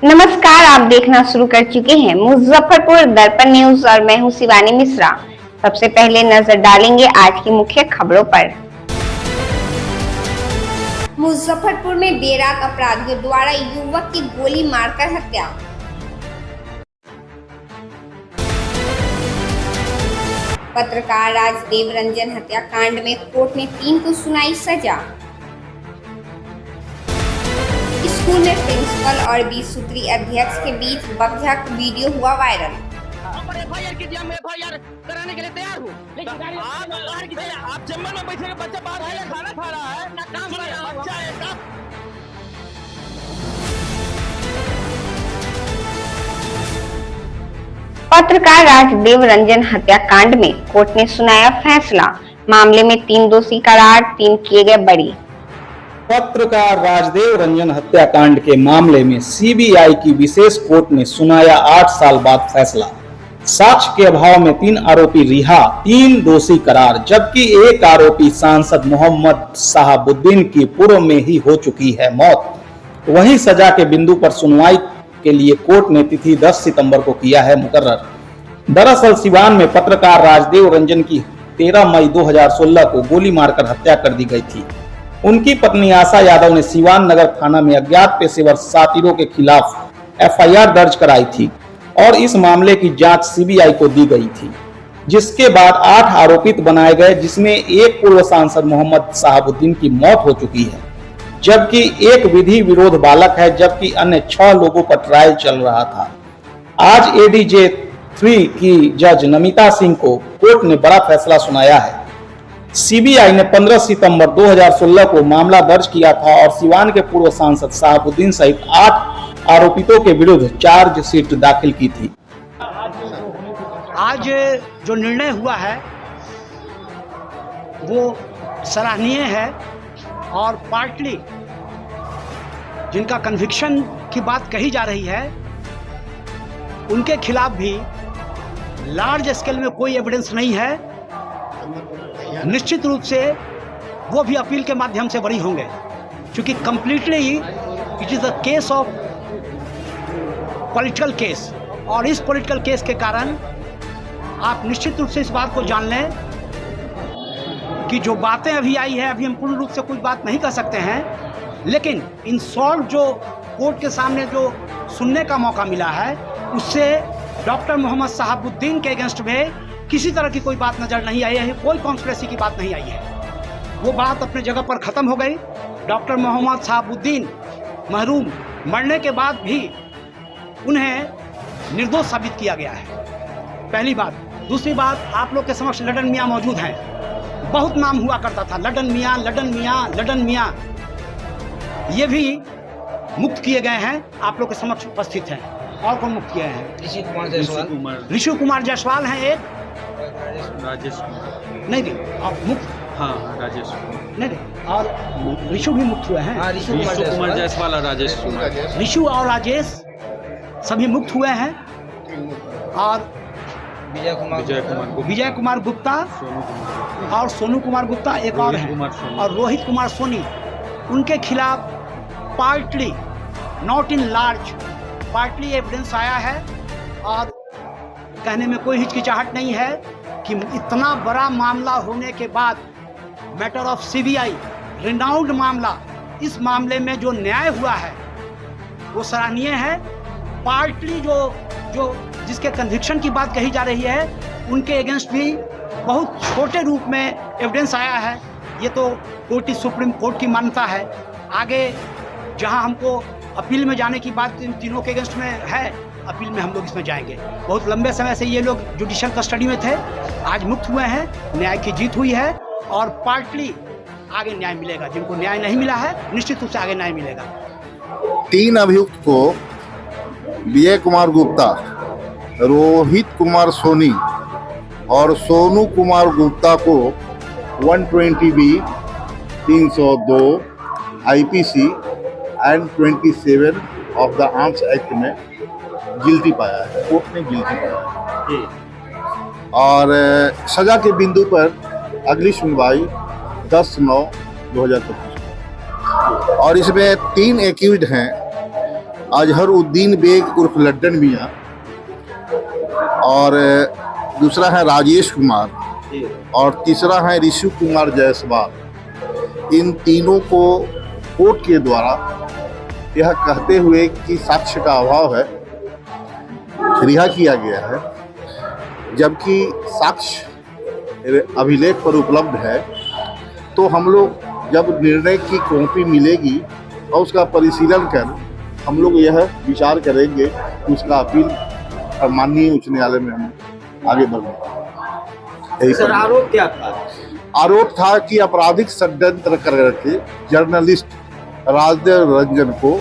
नमस्कार, आप देखना शुरू कर चुके हैं मुजफ्फरपुर दर्पण न्यूज और मैं हूं शिवानी मिश्रा। सबसे पहले नजर डालेंगे आज की मुख्य खबरों पर। मुजफ्फरपुर में देर रात अपराधियों द्वारा युवक की गोली मारकर हत्या। पत्रकार राजदेव रंजन हत्याकांड में कोर्ट ने 3 को सुनाई सजा। स्कूल में प्रिंसिपल और 20 सूत्री अध्यक्ष के बीच बकझक वीडियो हुआ वायरल। एफआईआर कीजिए, हम एफआईआर कराने के लिए तैयार हूँ, लेकिन आप चैम्बर में बैठे के बच्चा बाहर है या खाना खा रहा है ना काम कर रहा है, बच्चा है का? पत्रकार राजदेव रंजन हत्याकांड में कोर्ट ने सुनाया फैसला। मामले में 3 दोषी करार, 3 किए गए बरी। पत्रकार राजदेव रंजन हत्याकांड के मामले में सीबीआई की विशेष कोर्ट ने सुनाया 8 साल बाद फैसला। साक्ष्य के अभाव में 3 आरोपी रिहा, 3 दोषी करार, जबकि एक आरोपी सांसद मोहम्मद शहाबुद्दीन की पूर्व में ही हो चुकी है मौत। वहीं सजा के बिंदु पर सुनवाई के लिए कोर्ट ने तिथि 10 सितंबर को किया है मुकर्रर। दरअसल सिवान में पत्रकार राजदेव रंजन की 13 मई 2016 को गोली मारकर हत्या कर दी गई थी। उनकी पत्नी आशा यादव ने सिवान नगर थाना में अज्ञात पेशेवर सातिरों के खिलाफ एफआईआर दर्ज कराई थी और इस मामले की जांच सीबीआई को दी गई थी, जिसके बाद 8 आरोपित बनाए गए, जिसमें एक पूर्व सांसद मोहम्मद शहाबुद्दीन की मौत हो चुकी है, जबकि एक विधि विरोध बालक है, जबकि अन्य 6 लोगों पर ट्रायल चल रहा था। आज एडीजे 3 की जज नमिता सिंह को कोर्ट ने बड़ा फैसला सुनाया है। सीबीआई ने 15 सितंबर 2016 को मामला दर्ज किया था और सिवान के पूर्व सांसद शहाबुद्दीन सहित 8 आरोपितों के विरुद्ध चार्जशीट दाखिल की थी। आज जो निर्णय हुआ है वो सराहनीय है और पार्टली जिनका कन्विक्शन की बात कही जा रही है उनके खिलाफ भी लार्ज स्केल में कोई एविडेंस नहीं है। निश्चित रूप से वो भी अपील के माध्यम से बरी होंगे, क्योंकि completely it is a case of political case, और इस पॉलिटिकल केस के कारण आप निश्चित रूप से इस बात को जान लें कि जो बातें अभी आई है, अभी हम पूर्ण रूप से कोई बात नहीं कर सकते हैं, लेकिन इन शॉर्ट जो कोर्ट के सामने जो सुनने का मौका मिला है उससे डॉक्टर मोहम्मद शहाबुद्दीन के अगेंस्ट में किसी तरह की कोई बात नजर नहीं आई है, कोई कॉन्स्पिरेसी की बात नहीं आई है। वो बात अपने जगह पर ख़त्म हो गई। डॉक्टर मोहम्मद शहाबुद्दीन मरहूम मरने के बाद भी उन्हें निर्दोष साबित किया गया है, पहली बात। दूसरी बात, आप लोग के समक्ष लडन मियाँ मौजूद हैं। बहुत नाम हुआ करता था, लडन मियाँ, लडन मियाँ, लडन मियाँ। ये भी मुक्त किए गए हैं, आप लोग के समक्ष उपस्थित हैं। और कौन मुक्त किए हैं? ऋषि कुमार जायसवाल हैं एक, राजेश नहीं आप मुक्त, हाँ राजेश नहीं और ऋषु भी मुक्त हुए हैं। ऋषु कुमार जायसवाल और राजेश ऋषु और राजेश सभी मुक्त हुए हैं। और विजय कुमार गुप्ता और सोनू कुमार गुप्ता एक और हैं, और रोहित कुमार सोनी, उनके खिलाफ partly not in large partly evidence आया है। और कहने में कोई हिचकिचाहट नहीं है कि इतना बड़ा मामला होने के बाद, मैटर ऑफ सीबीआई, रिनाउंड मामला, इस मामले में जो न्याय हुआ है वो सराहनीय है। पार्टली जो जिसके कन्विक्शन की बात कही जा रही है उनके अगेंस्ट भी बहुत छोटे रूप में एविडेंस आया है। ये तो कोर्ट, सुप्रीम कोर्ट की मान्यता है। आगे जहां हमको अपील में जाने की बात इन तीनों के अगेंस्ट में है, अपील में हम लोग इसमें जाएंगे। बहुत लंबे समय से ये लोग जुडिशियल कस्टडी में थे, आज मुक्त हुए हैं, न्याय की जीत हुई है और पार्टली आगे न्याय मिलेगा। जिनको न्याय नहीं मिला है निश्चित रूप से आगे न्याय मिलेगा। 3 अभियुक्त को विजय कुमार गुप्ता, रोहित कुमार सोनी और सोनू कुमार गुप्ता को 120B, 302 IPC and 27 of the arms act में गिल्टी पाया है, कोर्ट ने गिल्टी पाया है। और सजा के बिंदु पर अगली सुनवाई 10/9/2025 और इसमें 3 एक्यूज्ड हैं अजहरुद्दीन बेग उर्फ लड्डन मियाँ, और दूसरा है राजेश कुमार, और तीसरा है ऋषि कुमार जायसवाल। इन तीनों को कोर्ट के द्वारा यह कहते हुए कि साक्ष्य का अभाव है, रिहा किया गया है, जबकि साक्ष्य अभिलेख पर उपलब्ध है। तो हम लोग जब निर्णय की कॉपी मिलेगी और उसका परिशीलन कर हम लोग यह विचार करेंगे कि उसका अपील माननीय उच्च न्यायालय में हम आगे बढ़ेंगे। सर, आरोप क्या था? आरोप था कि आपराधिक षड्यंत्र कर रहे थे जर्नलिस्ट राजदेव रंजन को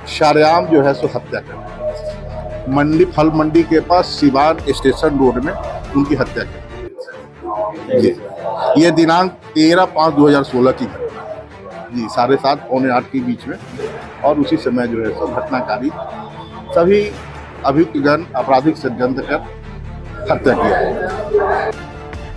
शारेआम जो है सो हत्या कर मंडी, फल मंडी के पास सिवान स्टेशन रोड में उनकी हत्या कर। ये दिनांक 13/5/2016 की जी 7:30 पौने 8 के बीच में, और उसी समय जो है सब घटनाकारी सभी अभियुक्तगण आपराधिक षड्यंत्र कर हत्या किया।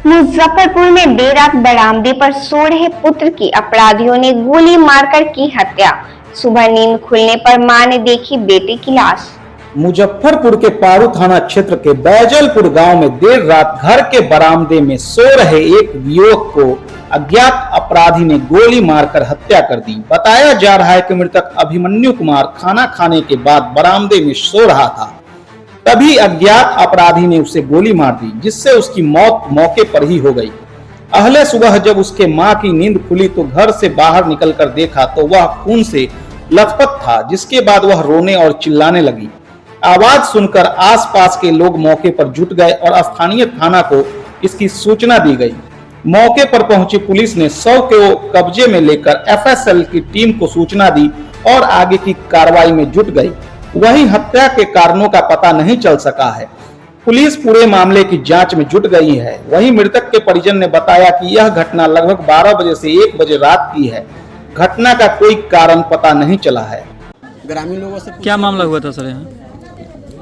मुजफ्फरपुर में देर रात बरामदे पर सो रहे पुत्र की अपराधियों ने गोली मारकर की हत्या। सुबह नींद खुलने पर मां ने देखी बेटे की लाश। मुजफ्फरपुर के पारू थाना क्षेत्र के बैजलपुर गांव में देर रात घर के बरामदे में सो रहे एक युवक को अज्ञात अपराधी ने गोली मारकर हत्या कर दी। बताया जा रहा है कि मृतक अभिमन्यु कुमार खाना खाने के बाद बरामदे में सो रहा था, तभी अज्ञात अपराधी ने उसे गोली मार दी, जिससे उसकी मौत मौके पर ही हो गई। अगले सुबह जब उसके मां की नींद खुली तो घर से बाहर निकलकर देखा तो वह खून से लथपथ था, जिसके बाद वह रोने और चिल्लाने लगी। आवाज सुनकर आसपास के लोग मौके पर जुट गए और स्थानीय थाना को इसकी सूचना दी गई। मौके पर पहुंची पुलिस ने शव को कब्जे में लेकर एफएसएल की टीम को सूचना दी और आगे की कार्रवाई में जुट गई। वहीं हत्या के कारणों का पता नहीं चल सका है। पुलिस पूरे मामले की जांच में जुट गई है। वहीं मृतक के परिजन ने बताया कि यह घटना लगभग 12 बजे से 1 बजे रात की है। घटना का कोई कारण पता नहीं चला है। ग्रामीण लोगों से क्या मामला हुआ था सर यहाँ?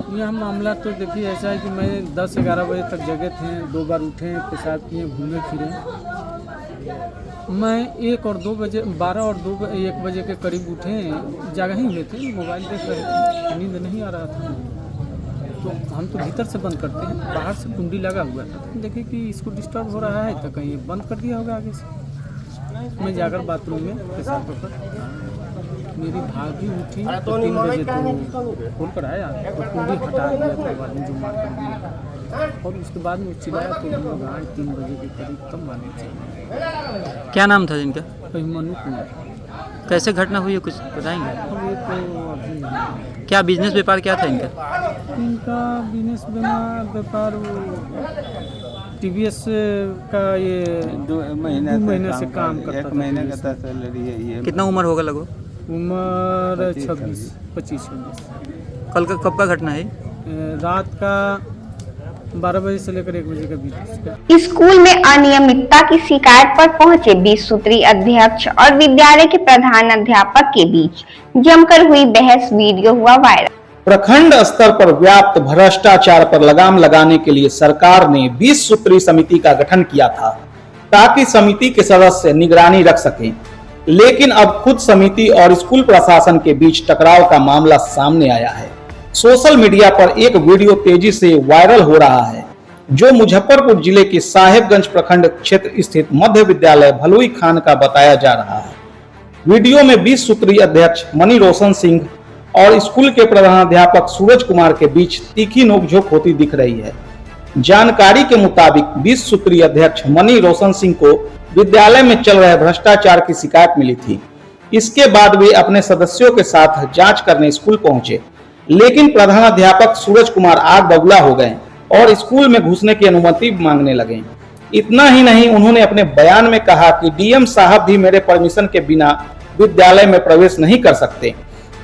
यह मामला तो देखिए ऐसा है कि मैं 10-11 बजे तक जगे थे, 2 बार उठे, पेशाब किए, घूमे फिरे। मैं 1 और 2 बजे 12 और 1 बजे के करीब उठे, जगह ही हुए थे, मोबाइल देख रहे थे, नींद नहीं आ रहा था। तो हम तो भीतर से बंद करते हैं, बाहर से कुंडी लगा हुआ था। देखे कि इसको डिस्टर्ब हो रहा है तो कहीं बंद कर दिया होगा आगे से। मैं जाकर बाथरूम में पेशाब कर मेरी भाभी उठी तो 3 बजे तो खोल कर आया तो कुंडी हटा दिया था बाद में जो मार कर दिया, और उसके बाद में चिल्लाया तो हम लोग आए 3 बजे के करीब तब माने थे। क्या नाम था जिनका? अभिमन्यु कुमार। कैसे घटना हुई है कुछ बताएंगे? अब ये तो अभी नहीं। क्या बिजनेस व्यापार क्या था इनका? इनका बिजनेस व्यापार TVS का ये 2 महीने से काम करता था। 1 महीने का था सैलरी है ये। कितना उम्र होगा लगभग? उम्र 25-26। कल का कब का घटना है? रात का 12 बजे से लेकर 1 बजे के बीच। स्कूल में अनियमितता की शिकायत पर पहुंचे 20 सूत्री अध्यक्ष और विद्यालय के प्रधान अध्यापक के बीच जमकर हुई बहस, वीडियो हुआ वायरल। प्रखंड स्तर पर व्याप्त भ्रष्टाचार पर लगाम लगाने के लिए सरकार ने 20 सूत्री समिति का गठन किया था, ताकि समिति के सदस्य निगरानी रख सकें। लेकिन अब खुद समिति और स्कूल प्रशासन के बीच टकराव का मामला सामने आया है। सोशल मीडिया पर एक वीडियो तेजी से वायरल हो रहा है, जो मुजफ्फरपुर जिले के साहेबगंज प्रखंड क्षेत्र स्थित मध्य विद्यालय भलुई खान का बताया जा रहा है। वीडियो में 20 सूत्री अध्यक्ष मणि रोशन सिंह और स्कूल के प्रधानाध्यापक सूरज कुमार के बीच तीखी नोकझोंक होती दिख रही है। जानकारी के मुताबिक 20 सूत्री अध्यक्ष मणि रोशन सिंह को विद्यालय में चल रहे भ्रष्टाचार की शिकायत मिली थी। इसके बाद वे अपने सदस्यों के साथ जांच करने स्कूल पहुंचे, लेकिन प्रधानाध्यापक सूरज कुमार आग बबूला हो गए और स्कूल में घुसने की अनुमति मांगने लगे। इतना ही नहीं, उन्होंने अपने बयान में कहा कि डीएम साहब भी मेरे परमिशन के बिना विद्यालय में प्रवेश नहीं कर सकते।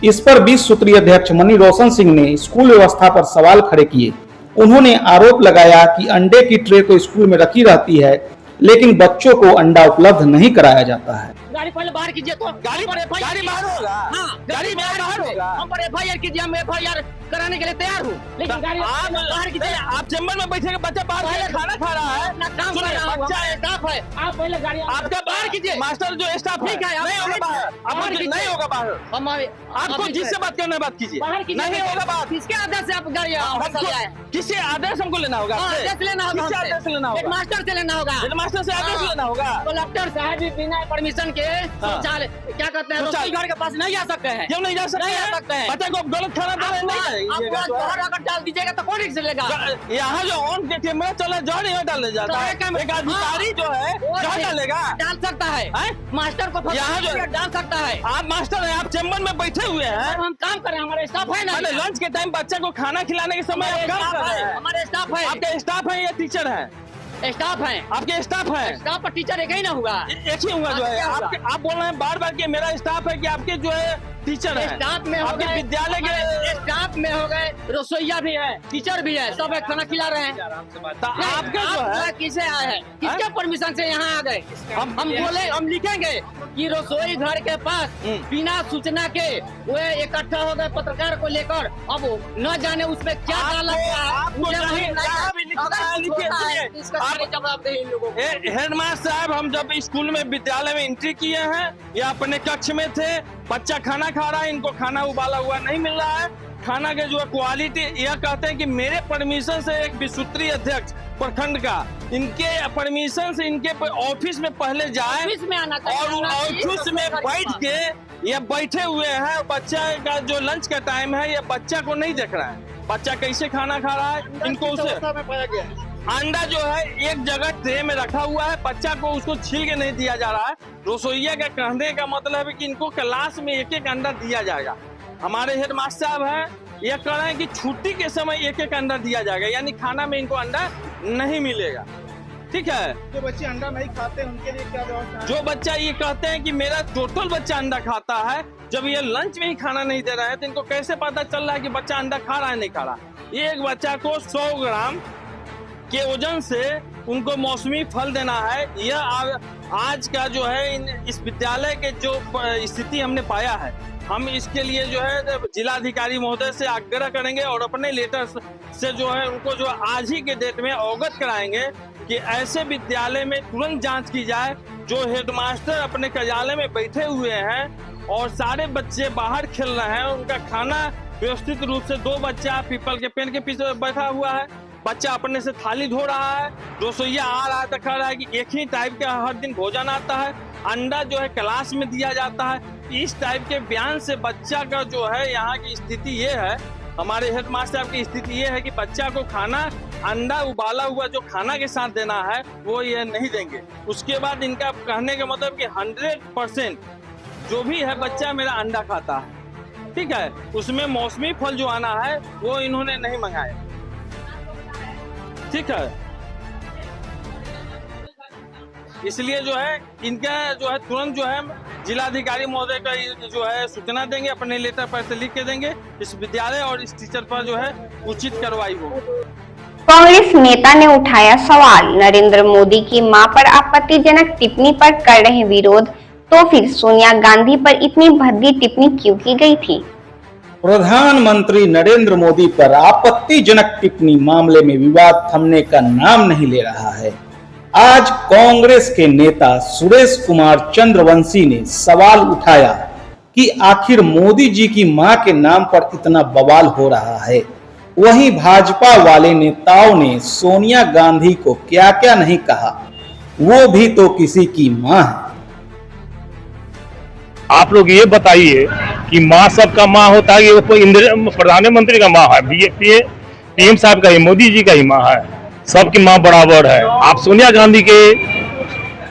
इस पर 20 सूत्री अध्यक्ष मणि रोशन सिंह ने स्कूल व्यवस्था पर सवाल खड़े किए। उन्होंने आरोप लगाया कि अंडे की ट्रे तो स्कूल में रखी रहती है, लेकिन बच्चों को अंडा उपलब्ध नहीं कराया जाता है। गाड़ी पहले बाहर कीजिए तो गाड़ी बाहर होगा। हाँ, गाड़ी बाहर होगा। हम पर FIR कीजिए, हम FIR कराने के लिए तैयार हूँ, लेकिन गाड़ी आप बाहर कीजिए। आप चैम्बर में बैठे बच्चा बाहर खाना खा रहा है ना, काम कर रहा है, बच्चा स्टाफ है। आप पहले गाड़ी आपका बाहर कीजिए। मास्टर जो स्टाफ ठीक है, नहीं होगा बाहर, नहीं होगा बाहर। हमारे आपको जिससे बात करना है बात कीजिए, नहीं होगा बात। किसके आदेश से आप गाड़ी किसी आदेश हमको लेना होगा, आदेश लेना होगा, आदेश लेना होगा, हेडमास्टर से लेना होगा, हेडमास्टर से आदेश लेना होगा। कलेक्टर साहब भी बिना परमिशन के शौचालय क्या कहते हैं रसोई घर के पास नहीं आ सकते हैं। क्यों नहीं जा सकते? नहीं आ सकते हैं। बच्चा को गलत खाना अगर डाल दीजिएगा तो कौन रिक्स लेगा? यहाँ जो ऑन कैमरा चला जहाँ नहीं डालने जाता है, एक अधिकारी जो है जहाँ डालेगा डाल सकता है, मास्टर को यहाँ जो डाल सकता है। आप मास्टर है, आप चैम्बर में बैठे हुए हैं, हम काम कर रहे हैं, हमारे स्टाफ है ना। लंच के टाइम बच्चे को खाना खिलाने के समय हमारे स्टाफ है। आपके स्टाफ है या टीचर है? स्टाफ है। आपके स्टाफ है? स्टाफ और टीचर एक ही ना हुआ, एक ही हुआ जो है। आप बोल रहे हैं बार बार कि मेरा स्टाफ है, कि आपके जो है टीचर है। स्टाफ में आपके विद्यालय के स्टाफ में हो गए, रसोईया भी है, टीचर भी है, सब खाना खिला रहे हैं। तो आपका जो है किसे आए हैं, किसके परमिशन से यहाँ आ गए? हम बोले, हम लिखेंगे कि रसोई घर के पास बिना सूचना के वो इकट्ठा हो गए पत्रकार को लेकर। अब न जाने उसमें क्या डाला हेडमास्टर साहब, हम जब स्कूल में विद्यालय में एंट्री किए हैं या अपने कक्ष में थे, बच्चा खाना खा रहा है, इनको खाना उबाला हुआ नहीं मिल रहा है। खाना के जो क्वालिटी, यह कहते हैं कि मेरे परमिशन से एक विसूत्री अध्यक्ष प्रखंड का, इनके परमिशन से इनके ऑफिस में पहले जाए और ऑफिस में बैठ के ये बैठे हुए हैं। बच्चा का जो लंच का टाइम है, ये बच्चा को नहीं देख रहा है, बच्चा कैसे खाना खा रहा है। इनको उसे पाया गया अंडा जो है एक जगह ट्रे में रखा हुआ है, बच्चा को उसको छील के नहीं दिया जा रहा है। रसोईया का कहने का मतलब है कि इनको क्लास में एक एक अंडा दिया जाएगा। हमारे हेडमास्टर साहब हैं, ये कह रहे हैं कि छुट्टी के समय एक एक अंडा दिया जाएगा, यानी खाना में इनको अंडा नहीं मिलेगा। ठीक है, जो बच्चे अंडा नहीं खाते उनके लिए क्या व्यवस्था है? जो बच्चा ये कहते हैं कि मेरा टोटल बच्चा अंडा खाता है, जब ये लंच में ही खाना नहीं दे रहा है तो इनको कैसे पता चल रहा है कि बच्चा अंडा खा रहा है नहीं खा रहा? एक बच्चा को 100 ग्राम के वजन से उनको मौसमी फल देना है। यह आज का जो है इस विद्यालय के जो स्थिति हमने पाया है, हम इसके लिए जो है जिलाधिकारी महोदय से आग्रह करेंगे और अपने लेटर से जो है उनको जो आज ही के डेट में अवगत कराएंगे कि ऐसे विद्यालय में तुरंत जांच की जाए। जो हेडमास्टर अपने कार्यालय में बैठे हुए हैं और सारे बच्चे बाहर खेल रहे हैं, उनका खाना व्यवस्थित रूप से, 2 बच्चा पीपल के पेड़ के पीछे बैठा हुआ है, बच्चा अपने से थाली धो रहा है, रसोईया आ रहा है तो कह रहा है कि एक ही टाइप का हर दिन भोजन आता है, अंडा जो है क्लास में दिया जाता है। इस टाइप के बयान से बच्चा का जो है यहाँ की स्थिति ये है, हमारे हेडमास्टर साहब की स्थिति ये है कि बच्चा को खाना अंडा उबाला हुआ जो खाना के साथ देना है वो ये नहीं देंगे। उसके बाद इनका कहने का मतलब कि 100% जो भी है बच्चा मेरा अंडा खाता है, ठीक है, उसमें मौसमी फल जो आना है वो इन्होंने नहीं मंगाया। ठीक है, इसलिए जो है इनका जो है तुरंत जो है जिलाधिकारी महोदय का जो है सूचना देंगे, अपने लेटर पर से लिख के देंगे, इस विद्यालय और इस टीचर पर जो है उचित कार्रवाई हो। कांग्रेस नेता ने उठाया सवाल, नरेंद्र मोदी की मां पर आपत्तिजनक टिप्पणी पर कर रहे विरोध, तो फिर सोनिया गांधी पर इतनी भद्दी टिप्पणी क्यों की गई थी? प्रधानमंत्री नरेंद्र मोदी पर आपत्तिजनक टिप्पणी मामले में विवाद थमने का नाम नहीं ले रहा है। आज कांग्रेस के नेता सुरेश कुमार चंद्रवंशी ने सवाल उठाया कि आखिर मोदी जी की मां के नाम पर इतना बवाल हो रहा है। वहीं भाजपा वाले नेताओं ने सोनिया गांधी को क्या क्या नहीं कहा, वो भी तो किसी की मां है। आप लोग ये बताइए कि माँ सबका माँ होता है, ये प्रधानमंत्री का माँ है, पीएम साहब का ही, मोदी जी का ही माँ है, सबकी माँ बराबर है। आप सोनिया गांधी के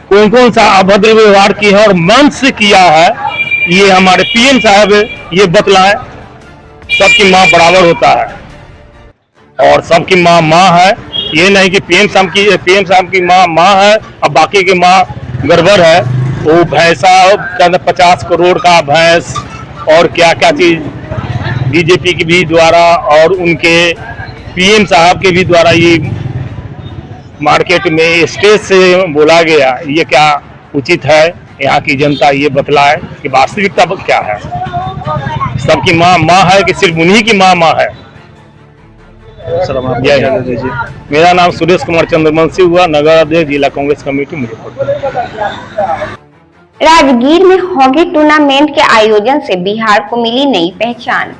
कौन कौन सा अभद्र व्यवहार किया है और मन से किया है, ये हमारे पीएम साहब ये बतलाए। सबकी माँ बराबर होता है और सबकी माँ माँ है, ये नहीं कि पीएम साहब की माँ है और बाकी की माँ गड़बड़ है। वो भैंसा 50 करोड़ का भैंस और क्या क्या चीज बीजेपी की भी द्वारा और उनके पीएम साहब के भी द्वारा ये मार्केट में स्टेज से बोला गया, ये क्या उचित है? यहाँ की जनता ये बतलाए कि वास्तविकता क्या है। सबकी माँ माँ है कि सिर्फ उन्हीं की माँ माँ है। जय हिंद। मेरा नाम सुरेश कुमार चंद्रवंशी हुआ, नगर अध्यक्ष जिला कांग्रेस कमेटी मुजफ्फरपुर। राजगीर में हॉकी टूर्नामेंट के आयोजन से बिहार को मिली नई पहचान।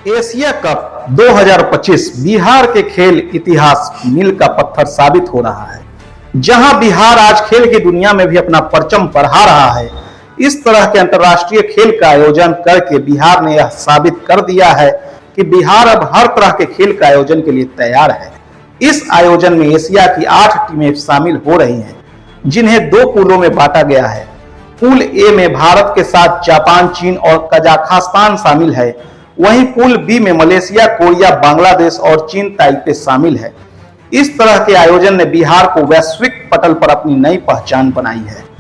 एशिया कप 2025 बिहार के खेल इतिहास मील का पत्थर साबित हो रहा है। जहां बिहार आज खेल की दुनिया में भी अपना परचम फहरा रहा है, इस तरह के अंतर्राष्ट्रीय खेल का आयोजन करके बिहार ने यह साबित कर दिया है कि बिहार अब हर तरह के खेल का आयोजन के लिए तैयार है। इस आयोजन में एशिया की 8 टीमें शामिल हो रही हैं, जिन्हें 2 पूलों में बांटा गया है। पूल ए में भारत के साथ जापान, चीन और कजाकिस्तान शामिल है। वहीं पूल बी में मलेशिया, कोरिया, बांग्लादेश और चीन ताइपे शामिल है। इस तरह के आयोजन ने बिहार को वैश्विक पटल पर अपनी नई पहचान बनाई है।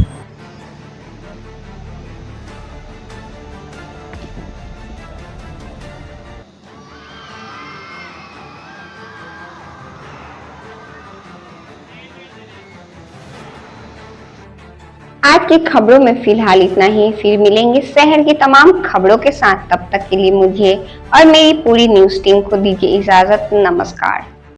आज की खबरों में फिलहाल इतना ही। फिर मिलेंगे शहर की तमाम खबरों के साथ। तब तक के लिए मुझे और मेरी पूरी न्यूज टीम को दीजिए इजाजत। नमस्कार।